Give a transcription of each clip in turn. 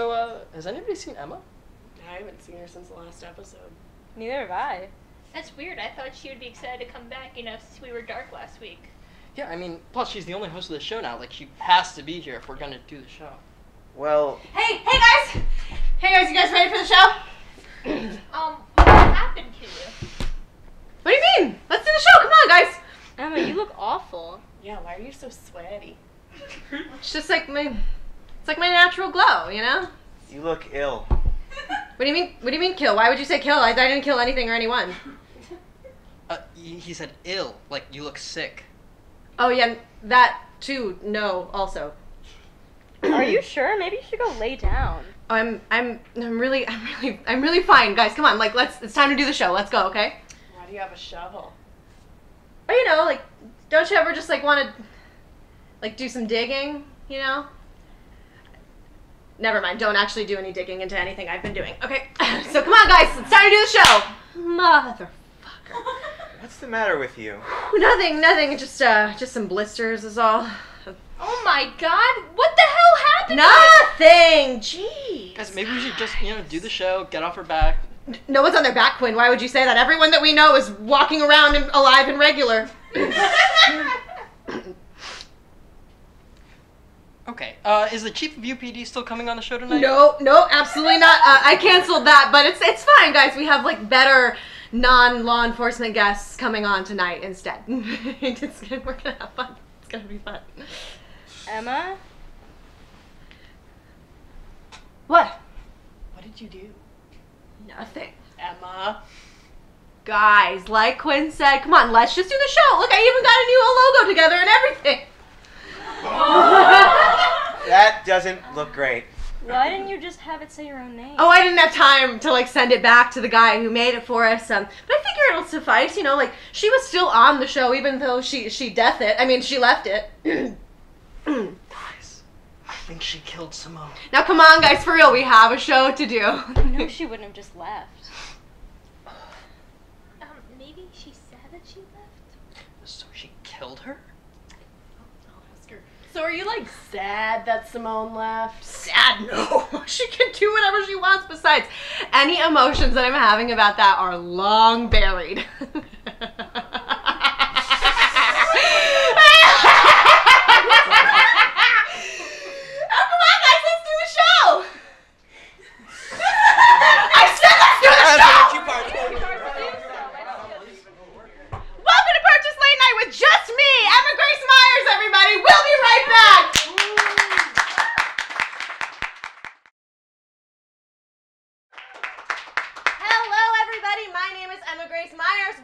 So, has anybody seen Emma? I haven't seen her since the last episode. Neither have I. That's weird. I thought she would be excited to come back, you know, since we were dark last week. Yeah, I mean, plus she's the only host of the show now. Like, she has to be here if we're gonna do the show. Well... Hey guys! Hey guys, you guys ready for the show? What happened to you? What do you mean? Let's do the show, come on guys! Emma, you look awful. Yeah, why are you so sweaty? It's just like my natural glow, you know? You look ill. What do you mean? What do you mean kill? Why would you say kill? I didn't kill anything or anyone. He said ill, like you look sick. Oh yeah, that too. No, also. Are you sure? Maybe you should go lay down. Oh, I'm really fine, guys. Come on, like it's time to do the show. Let's go, okay? Why do you have a shovel? Or you know, like, don't you ever just like want to, like, do some digging? You know? Never mind. Don't actually do any digging into anything I've been doing. Okay. So come on, guys. It's time to do the show. Motherfucker. What's the matter with you? Nothing. Just some blisters is all. Oh my god, what the hell happened? Nothing. Jeez. Guys, maybe we should just, do the show, get off her back. No one's on their back, Quinn. Why would you say that? Everyone that we know is walking around and alive and regular. Okay, is the chief of UPD still coming on the show tonight? No, absolutely not. I canceled that, but it's fine, guys. We have like better non-law enforcement guests coming on tonight instead. We're gonna have fun. It's gonna be fun. Emma? What? What did you do? Nothing. Emma. Guys, like Quinn said, come on, let's just do the show. Look, I even got a new logo together and everything. That doesn't look great. Why didn't you just have it say your own name? Oh, I didn't have time to like send it back to the guy who made it for us. But I figure it'll suffice. You know, like she was still on the show even though she left it. Guys, I think she killed Simone. Now come on, guys, for real, we have a show to do. No, she wouldn't have just left. Maybe she said that she left? So she killed her? I'll ask her. So are you like sad that Simone left? Sad? No. She can do whatever she wants. Besides, any emotions that I'm having about that are long buried.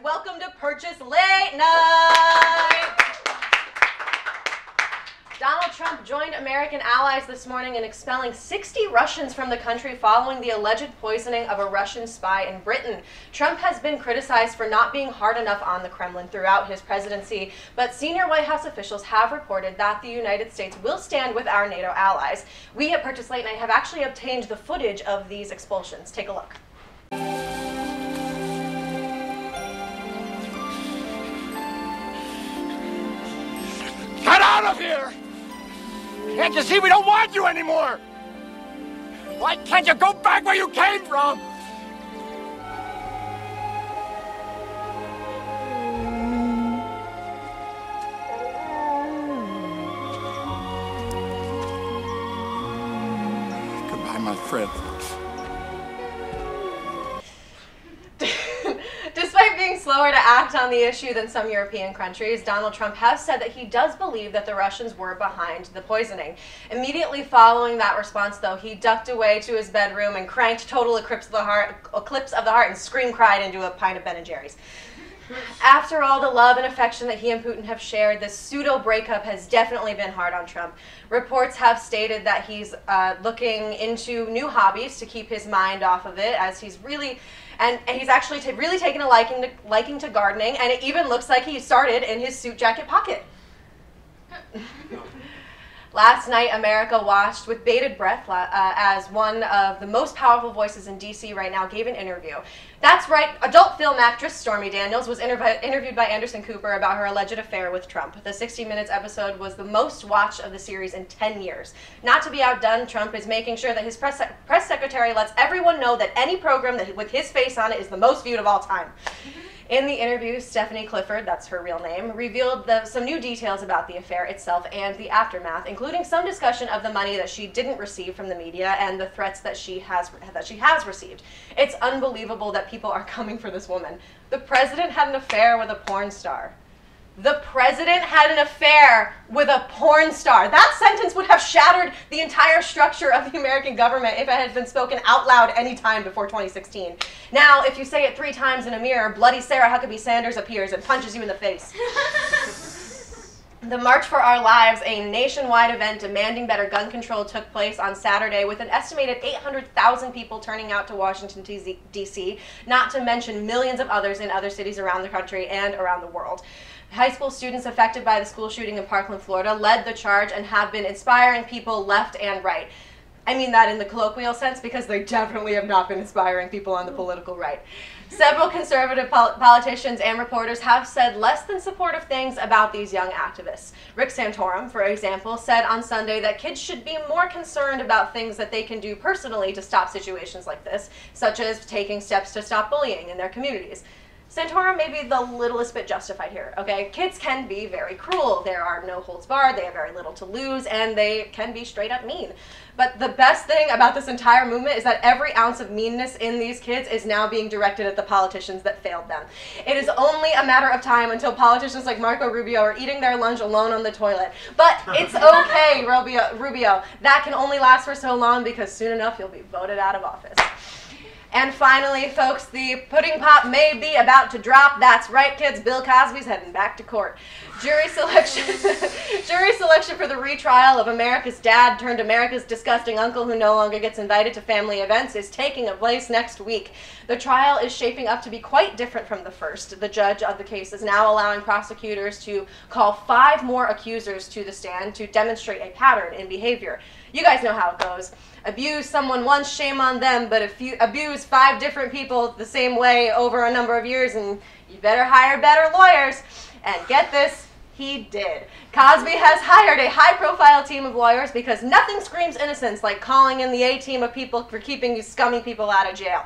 Welcome to Purchase Late Night! Donald Trump joined American allies this morning in expelling 60 Russians from the country following the alleged poisoning of a Russian spy in Britain. Trump has been criticized for not being hard enough on the Kremlin throughout his presidency, but senior White House officials have reported that the United States will stand with our NATO allies. We at Purchase Late Night have actually obtained the footage of these expulsions. Take a look. Get out of here! Can't you see we don't want you anymore? Why can't you go back where you came from? Goodbye, my friend. Despite being slower to act on the issue than some European countries, Donald Trump has said that he does believe that the Russians were behind the poisoning. Immediately following that response, though, he ducked away to his bedroom and cranked Total Eclipse of the Heart and scream-cried into a pint of Ben & Jerry's. After all the love and affection that he and Putin have shared, this pseudo-breakup has definitely been hard on Trump. Reports have stated that he's looking into new hobbies to keep his mind off of it, as he's really... And he's actually really taken a liking to gardening, and it even looks like he started in his suit jacket pocket. Last night, America watched with bated breath as one of the most powerful voices in D.C. right now gave an interview. That's right, adult film actress Stormy Daniels was interviewed by Anderson Cooper about her alleged affair with Trump. The 60 Minutes episode was the most watched of the series in 10 years. Not to be outdone, Trump is making sure that his press secretary lets everyone know that any program with his face on it is the most viewed of all time. In the interview, Stephanie Clifford, that's her real name, revealed some new details about the affair itself and the aftermath, including some discussion of the money that she didn't receive from the media and the threats that she has received. It's unbelievable that people are coming for this woman. The president had an affair with a porn star. The president had an affair with a porn star. That sentence would have shattered the entire structure of the American government if it had been spoken out loud any time before 2016. Now, if you say it 3 times in a mirror, bloody Sarah Huckabee Sanders appears and punches you in the face. The March for Our Lives, a nationwide event demanding better gun control, took place on Saturday with an estimated 800,000 people turning out to Washington, D.C., not to mention millions of others in other cities around the country and around the world. High school students affected by the school shooting in Parkland, Florida, led the charge and have been inspiring people left and right. I mean that in the colloquial sense because they definitely have not been inspiring people on the political right. Several conservative politicians and reporters have said less than supportive things about these young activists. Rick Santorum, for example, said on Sunday that kids should be more concerned about things that they can do personally to stop situations like this, such as taking steps to stop bullying in their communities. Santorum may be the littlest bit justified here, okay? Kids can be very cruel. There are no holds barred, they have very little to lose, and they can be straight up mean. But the best thing about this entire movement is that every ounce of meanness in these kids is now being directed at the politicians that failed them. It is only a matter of time until politicians like Marco Rubio are eating their lunch alone on the toilet. But it's okay, Rubio. That can only last for so long because soon enough you'll be voted out of office. And finally, folks, the pudding pop may be about to drop. That's right, kids. Bill Cosby's heading back to court. Jury selection for the retrial of America's dad turned America's disgusting uncle who no longer gets invited to family events is taking place next week. The trial is shaping up to be quite different from the first. The judge of the case is now allowing prosecutors to call 5 more accusers to the stand to demonstrate a pattern in behavior. You guys know how it goes. Abuse someone once, shame on them, but if you abuse 5 different people the same way over a number of years, and you better hire better lawyers. And get this, he did. Cosby has hired a high-profile team of lawyers because nothing screams innocence like calling in the A-team of people for keeping these scummy people out of jail.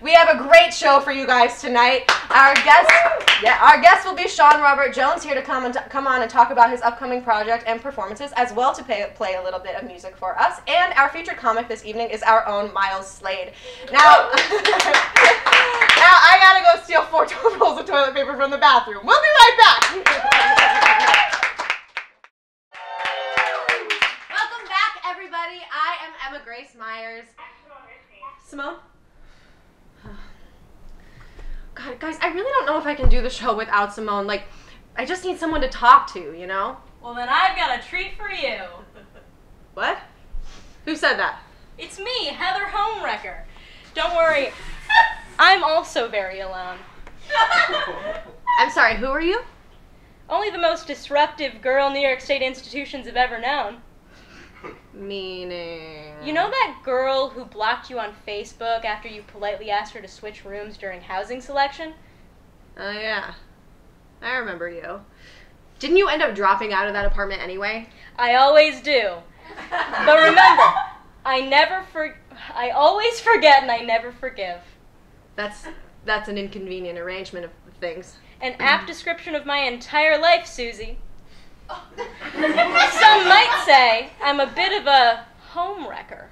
We have a great show for you guys tonight. Our guest will be Sean Robert Jones, here to come on and talk about his upcoming project and performances, as well to play a little bit of music for us. And our featured comic this evening is our own Miles Slade. Now, now I gotta go steal 4 rolls of toilet paper from the bathroom. We'll be right back. Welcome back, everybody. I am Emma Grace Myers. Simone? God, guys, I really don't know if I can do the show without Simone. Like, I just need someone to talk to, you know? Well, then I've got a treat for you. What? Who said that? It's me, Heather Homewrecker. Don't worry, I'm also very alone. I'm sorry, who are you? Only the most disruptive girl New York State institutions have ever known. Meaning... You know that girl who blocked you on Facebook after you politely asked her to switch rooms during housing selection? Oh, yeah. I remember you. Didn't you end up dropping out of that apartment anyway? I always do. But remember, I always forget and I never forgive. That's an inconvenient arrangement of things. An apt description of my entire life, Susie. Some might say I'm a bit of a homewrecker.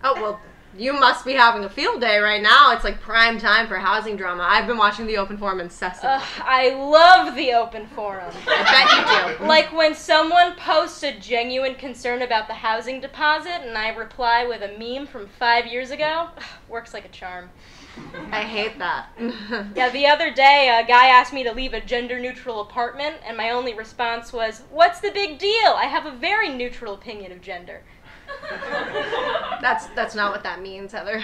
Oh, well, you must be having a field day right now. It's like prime time for housing drama. I've been watching the open forum incessantly. I love the open forum. I bet you do. Like when someone posts a genuine concern about the housing deposit and I reply with a meme from 5 years ago. Works like a charm. I hate that. Yeah, the other day, a guy asked me to leave a gender-neutral apartment, and my only response was, "What's the big deal? I have a very neutral opinion of gender." That's not what that means, Heather.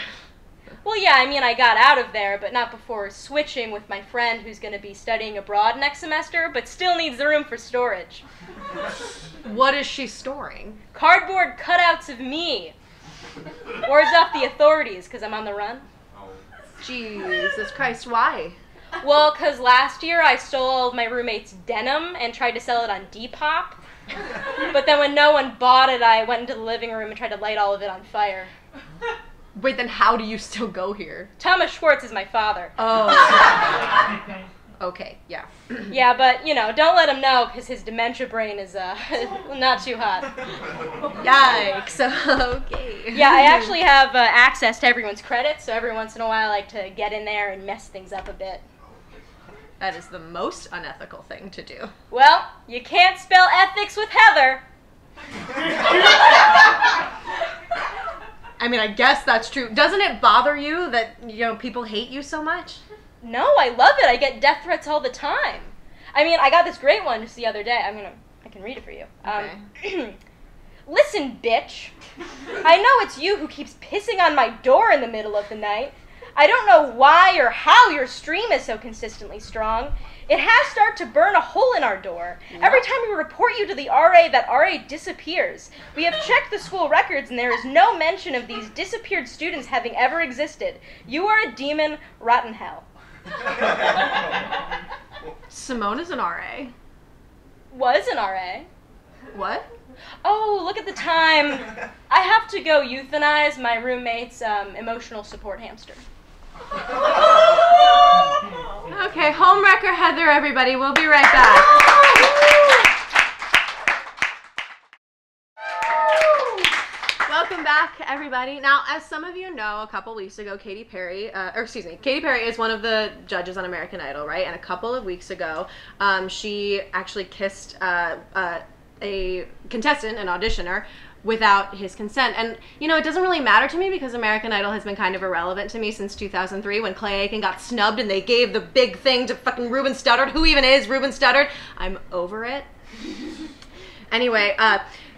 Well, yeah, I mean, I got out of there, but not before switching with my friend who's going to be studying abroad next semester, but still needs the room for storage. What is she storing? Cardboard cutouts of me. Wards off the authorities, because I'm on the run. Jesus Christ, why? Well, because last year I stole all of my roommate's denim and tried to sell it on Depop. But then when no one bought it, I went into the living room and tried to light all of it on fire. Wait, then how do you still go here? Thomas Schwartz is my father. Oh. Okay, yeah. Yeah, but, you know, don't let him know, because his dementia brain is, not too hot. Yikes, okay. Yeah, I actually have access to everyone's credits, so every once in a while I like to get in there and mess things up a bit. That is the most unethical thing to do. Well, you can't spell ethics with Heather. I mean, I guess that's true. Doesn't it bother you that, you know, people hate you so much? No, I love it. I get death threats all the time. I mean, I got this great one just the other day. I can read it for you. Okay. Listen, bitch. I know it's you who keeps pissing on my door in the middle of the night. I don't know why or how your stream is so consistently strong. It has started to burn a hole in our door. Every time we report you to the RA, that RA disappears. We have checked the school records and there is no mention of these disappeared students having ever existed. You are a demon, rotten hell. Simone is an RA. Was an RA. What? Oh, look at the time. I have to go euthanize my roommate's emotional support hamster. Okay, Homewrecker Heather, everybody. We'll be right back. Welcome back, everybody. Now, as some of you know, a couple weeks ago, Katy Perry is one of the judges on American Idol, right? And a couple of weeks ago, she actually kissed a contestant, an auditioner, without his consent. And, you know, it doesn't really matter to me because American Idol has been kind of irrelevant to me since 2003 when Clay Aiken got snubbed and they gave the big thing to fucking Ruben Studdard. Who even is Ruben Studdard? I'm over it. Anyway,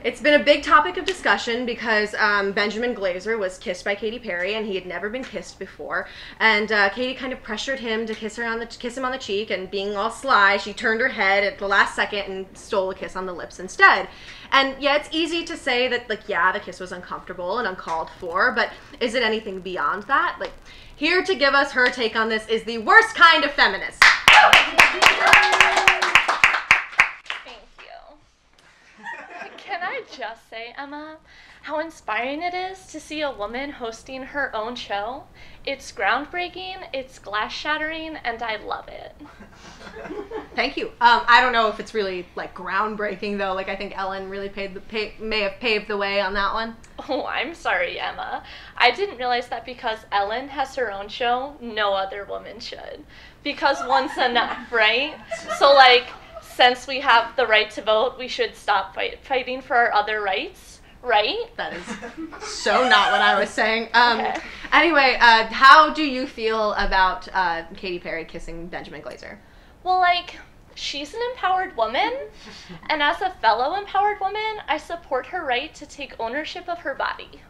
it's been a big topic of discussion because Benjamin Glazer was kissed by Katy Perry and he had never been kissed before. And Katy kind of pressured him to kiss him on the cheek, and being all sly, she turned her head at the last second and stole a kiss on the lips instead. And yeah, it's easy to say that, like, yeah, the kiss was uncomfortable and uncalled for, but is it anything beyond that? Like, here to give us her take on this is the worst kind of feminist. Can I just say, Emma, how inspiring it is to see a woman hosting her own show? It's groundbreaking, it's glass-shattering, and I love it. Thank you. I don't know if it's really, like, groundbreaking, though. Like, I think Ellen really may have paved the way on that one. Oh, I'm sorry, Emma. I didn't realize that because Ellen has her own show, no other woman should. Because one's enough, right? So, like, since we have the right to vote, we should stop fighting for our other rights, right? That is so not what I was saying. Okay. Anyway, how do you feel about Katy Perry kissing Benjamin Glazer? Well, like, she's an empowered woman, and as a fellow empowered woman, I support her right to take ownership of her body.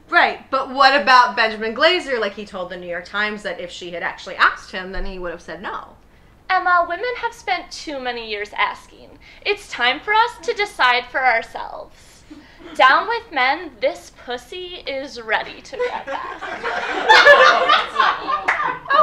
Right, but what about Benjamin Glazer? Like, he told the New York Times that if she had actually asked him, then he would have said no. Emma, women have spent too many years asking. It's time for us to decide for ourselves. Down with men, this pussy is ready to grab that.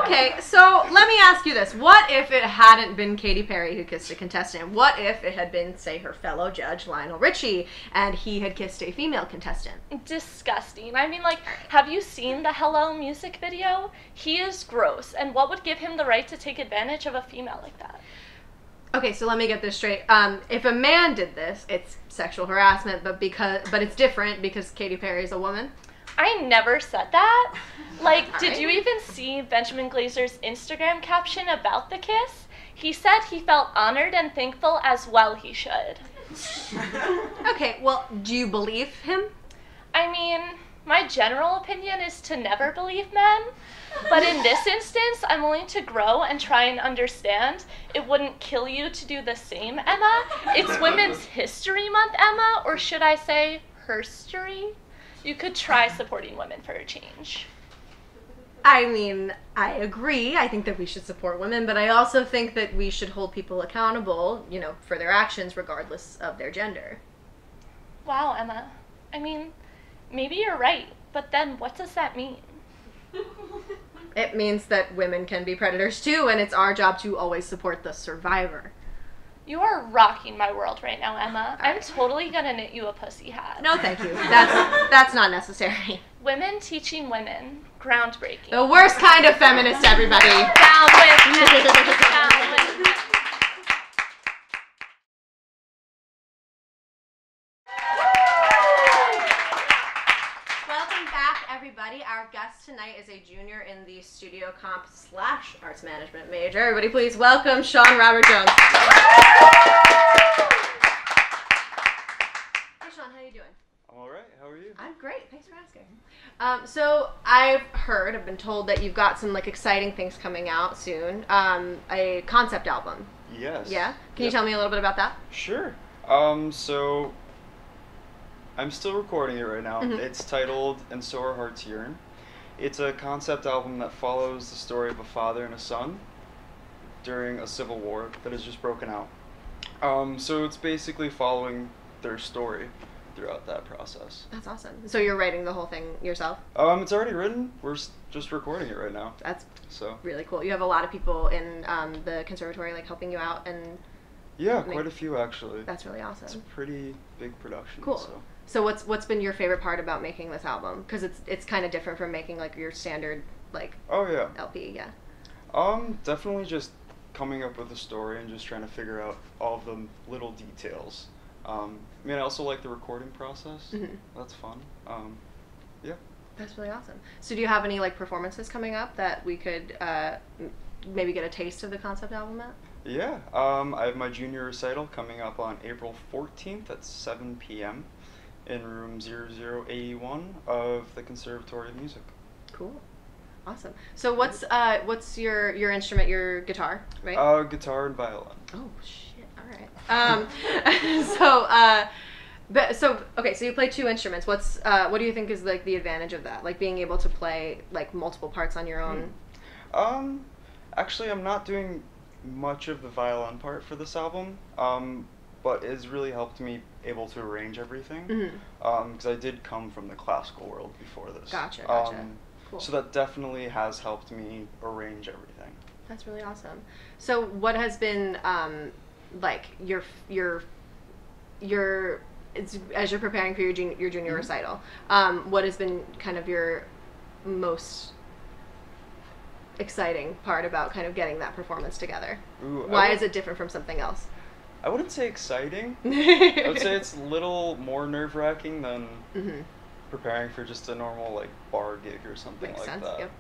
Okay, so let me ask you this. What if it hadn't been Katy Perry who kissed a contestant? What if it had been, say, her fellow judge, Lionel Richie, and he had kissed a female contestant? Disgusting. I mean, like, have you seen the Hello music video? He is gross, and what would give him the right to take advantage of a female like that? Okay, so let me get this straight. If a man did this, it's sexual harassment, but it's different because Katy Perry is a woman. I never said that. Like, did you even see Benjamin Glazer's Instagram caption about the kiss? He said he felt honored and thankful, as well he should. Okay, well, do you believe him? I mean, my general opinion is to never believe men. But in this instance, I'm willing to grow and try and understand. It wouldn't kill you to do the same, Emma. It's Women's History Month, Emma, or should I say, herstory? You could try supporting women for a change. I mean, I agree. I think that we should support women, but I also think that we should hold people accountable, you know, for their actions regardless of their gender. Wow, Emma. I mean, maybe you're right, but then what does that mean? It means that women can be predators too, and it's our job to always support the survivor. You are rocking my world right now, Emma. I'm totally gonna knit you a pussy hat. No, thank you. That's not necessary. Women teaching women. Groundbreaking. The worst kind of feminist, everybody. Down with men. Down with men. Welcome back, everybody. Our guest tonight is a junior in the studio comp / arts management major. Everybody please welcome Sean Robert Jones. Hey Sean, how you doing? I'm all right. How are you? I'm great. Thanks for asking. So I've been told that you've got some like exciting things coming out soon. A concept album. Yes. Yeah? Can you tell me a little bit about that? Sure. So I'm still recording it right now. Mhm. It's titled And So Our Hearts Yearn. It's a concept album that follows the story of a father and a son during a civil war that has just broken out. So it's basically following their story throughout that process. That's awesome. So you're writing the whole thing yourself? It's already written. We're just recording it right now. That's so really cool. You have a lot of people in the conservatory like helping you out, and yeah, quite a few actually. That's really awesome. It's a pretty big production. Cool. So what's been your favorite part about making this album? Because it's kind of different from making like your standard like LP. Yeah. Definitely just coming up with a story and just trying to figure out all of the little details. I mean, I also like the recording process. Mm-hmm. That's fun. Yeah. That's really awesome. So do you have any like performances coming up that we could maybe get a taste of the concept album at? Yeah. I have my junior recital coming up on April 14th at 7 p.m. in room 0081 of the Conservatory of Music. Cool. Awesome. So what's your instrument? Your guitar, right? Guitar and violin. Oh shit! All right. So you play two instruments. What do you think is like the advantage of that? Like being able to play like multiple parts on your own. Actually, I'm not doing much of the violin part for this album. But it's really helped me able to arrange everything. Because I did come from the classical world before this. Gotcha. Cool. So that definitely has helped me arrange everything. That's really awesome. So what has been like your as you're preparing for your junior recital, what has been kind of your most exciting part about kind of getting that performance together? Why is it different from something else? I wouldn't say exciting. I would say it's a little more nerve-wracking than preparing for just a normal like bar gig or something Makes like sense. that. Yep.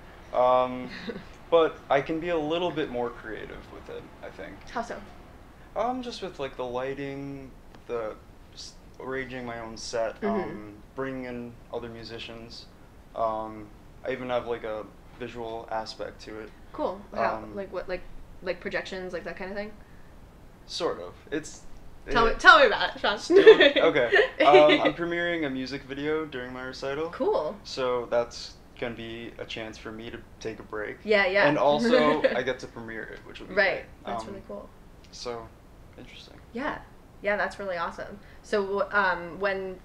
But I can be a little bit more creative with it, I think. How so? Just with like the lighting, just arranging my own set, bringing in other musicians. I even have like a visual aspect to it. Cool. How, like what, like projections, like that kind of thing? Sort of. Tell me about it, Sean. Okay. I'm premiering a music video during my recital. Cool. So that's gonna be a chance for me to take a break. Yeah. And also, I get to premiere it, which will be right. Great. That's really cool. So, interesting. Yeah, that's really awesome. So, when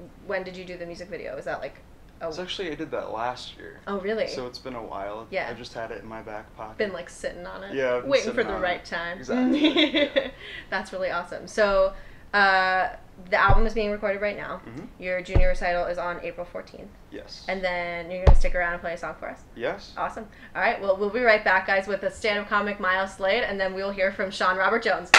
did you do the music video? Is that like? It's actually, I did that last year. Oh, really? So it's been a while. Yeah. I just had it in my back pocket. Been like sitting on it. Yeah. Waiting for the right time. Exactly. Yeah. That's really awesome. So, the album is being recorded right now. Your junior recital is on April 14th. Yes. And then you're gonna stick around and play a song for us. Yes. Awesome. All right. Well, we'll be right back, guys, with a stand-up comic, Miles Slade, and then we'll hear from Sean Robert Jones.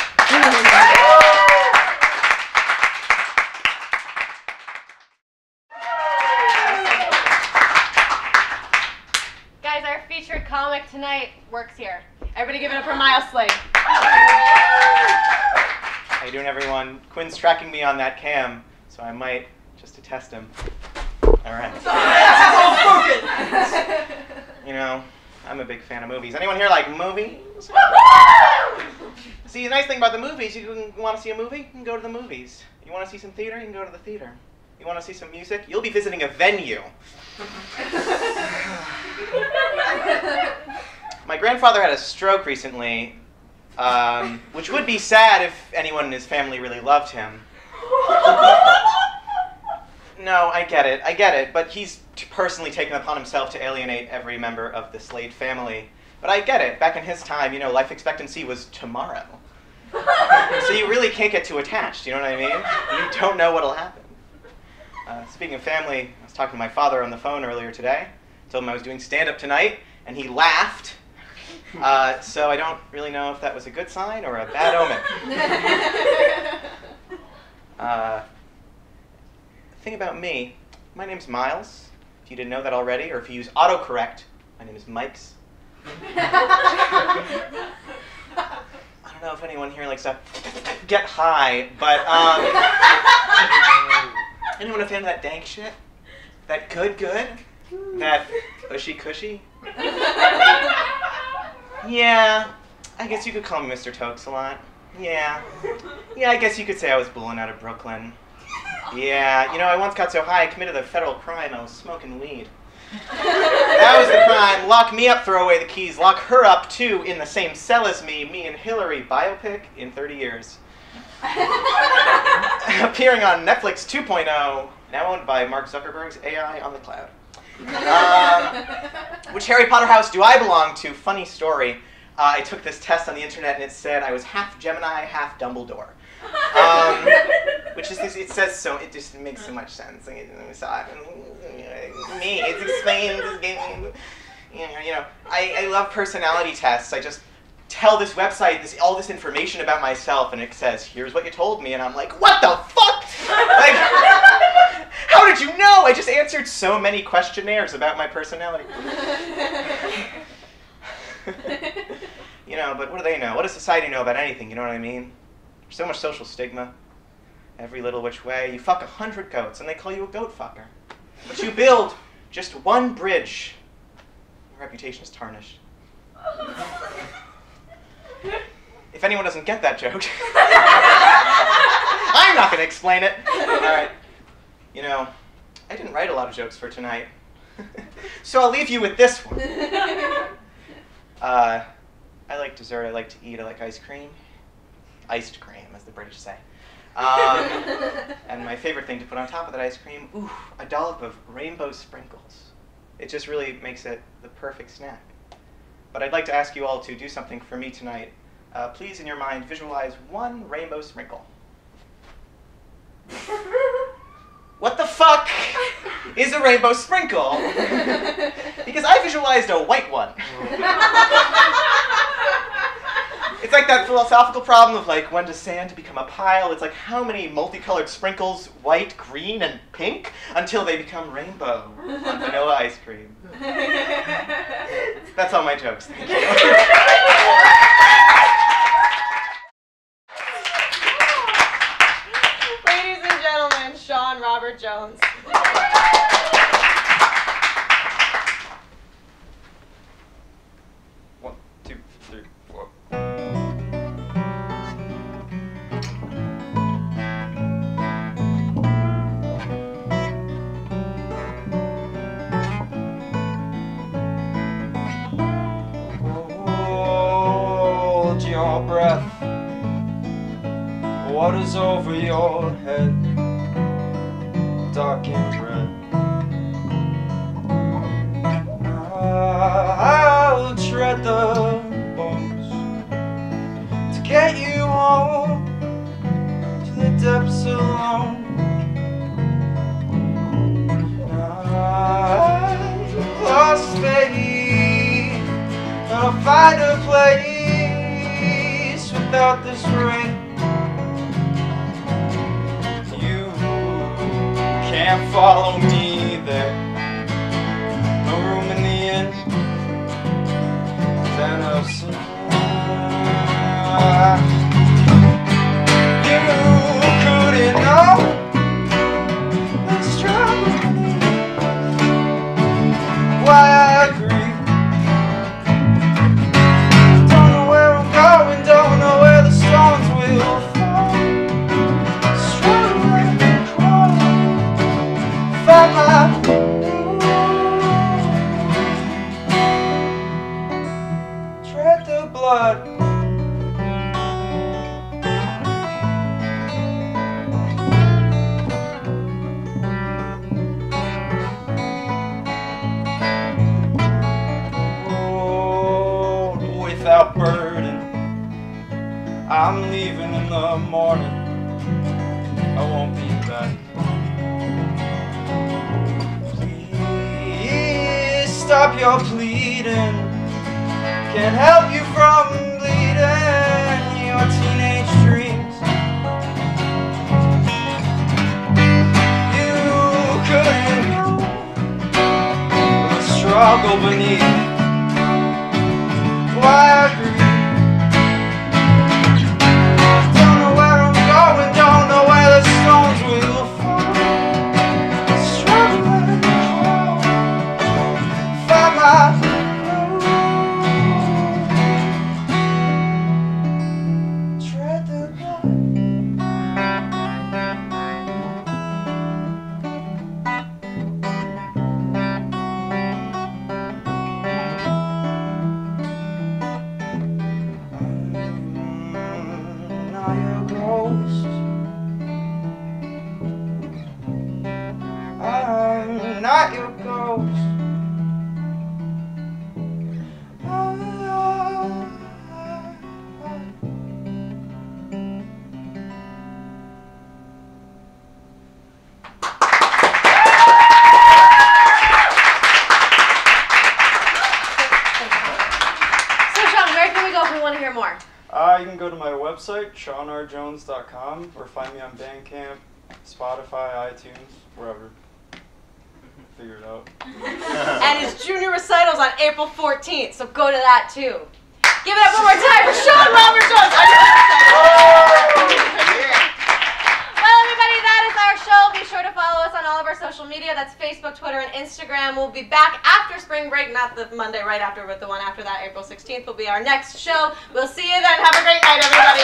Guys, our featured comic tonight works here. Everybody give it up for Miles Slade. How you doing, everyone? Quinn's tracking me on that cam, so I might, just to test him. All right. You know, I'm a big fan of movies. Anyone here like movies? See, the nice thing about the movies, you want to see a movie? You can go to the movies. You want to see some theater? You can go to the theater. You want to see some music? You'll be visiting a venue. My grandfather had a stroke recently, which would be sad if anyone in his family really loved him. No, I get it, but he's personally taken upon himself to alienate every member of the Slade family. But I get it. Back in his time, you know, life expectancy was tomorrow. So you really can't get too attached, you know what I mean? You don't know what'll happen. Speaking of family, I was talking to my father on the phone earlier today. Told him I was doing stand-up tonight, and he laughed. So I don't really know if that was a good sign or a bad omen. The thing about me, my name's Miles, if you didn't know that already, or if you use autocorrect, my name is Mike's. I don't know if anyone here likes to get high, but anyone a fan of that dank shit? That good? That cushy? Yeah, I guess you could call me Mr. Tokes a lot. Yeah, I guess you could say I was bulling out of Brooklyn. Yeah, you know, I once got so high I committed a federal crime. I was smoking weed. That was the crime. Lock me up, throw away the keys. Lock her up, too, in the same cell as me. Me and Hillary, biopic in 30 years. Appearing on Netflix 2.0, now owned by Mark Zuckerberg's AI on the cloud. Which Harry Potter house do I belong to? Funny story. I took this test on the internet and it said I was half Gemini, half Dumbledore. Which is, it says so, it just makes so much sense. Me, it's explained, you know, I love personality tests. I just tell this website all this information about myself and it says, here's what you told me, and I'm like, what the fuck? Like, how did you know? I just answered so many questionnaires about my personality. You know, but what do they know? What does society know about anything, you know what I mean? There's so much social stigma. Every little which way. You fuck 100 goats and they call you a goat fucker. But you build just one bridge. Your reputation is tarnished. If anyone doesn't get that joke, I'm not going to explain it. All right. You know, I didn't write a lot of jokes for tonight. So I'll leave you with this one. I like dessert, I like to eat, I like ice cream. Iced cream, as the British say. And my favorite thing to put on top of that ice cream, a dollop of rainbow sprinkles. It just really makes it the perfect snack. But I'd like to ask you all to do something for me tonight. Please, in your mind, visualize one rainbow sprinkle. What the fuck is a rainbow sprinkle? Because I visualized a white one. It's like that philosophical problem of like, when does sand become a pile? It's like, how many multicolored sprinkles, white, green, and pink, until they become rainbow on vanilla ice cream? That's all my jokes. Thank you. Ladies and gentlemen, Sean Robert Jones. One, two, three, four. Hold your breath. What is over your head? Dark and red. I'll tread the bones to get you home to the depths alone. I've lost faith, but I'll find a place without this rain. Can't follow me there. No room in the inn. Then I'll sing. You couldn't know the struggle. Why I agree. Don't know where I'm going. Don't know where the stones will fall. Struggling. Fuck blood. Without burden, I'm leaving in the morning. I won't be back. Please stop your pleading. Can't help you from bleeding your teenage dreams. You couldn't know the struggle beneath. Why agree? Don't know where I'm going, don't know where the stones will fall. Struggling to find my road. Tread the I'm not your ghost. So Sean, where can we go if we want to hear more? You can go to my website, seanrjones.com, or find me on Bandcamp, Spotify, iTunes, wherever. Figure it out. And his junior recitals on April 14th, so go to that too. Give it up one more time for Sean Robert Jones. Well, everybody, that is our show. Be sure to follow us on all of our social media. That's Facebook, Twitter, and Instagram. We'll be back after spring break, not the Monday right after, but the one after that, April 16th will be our next show. We'll see you then. Have a great night, everybody.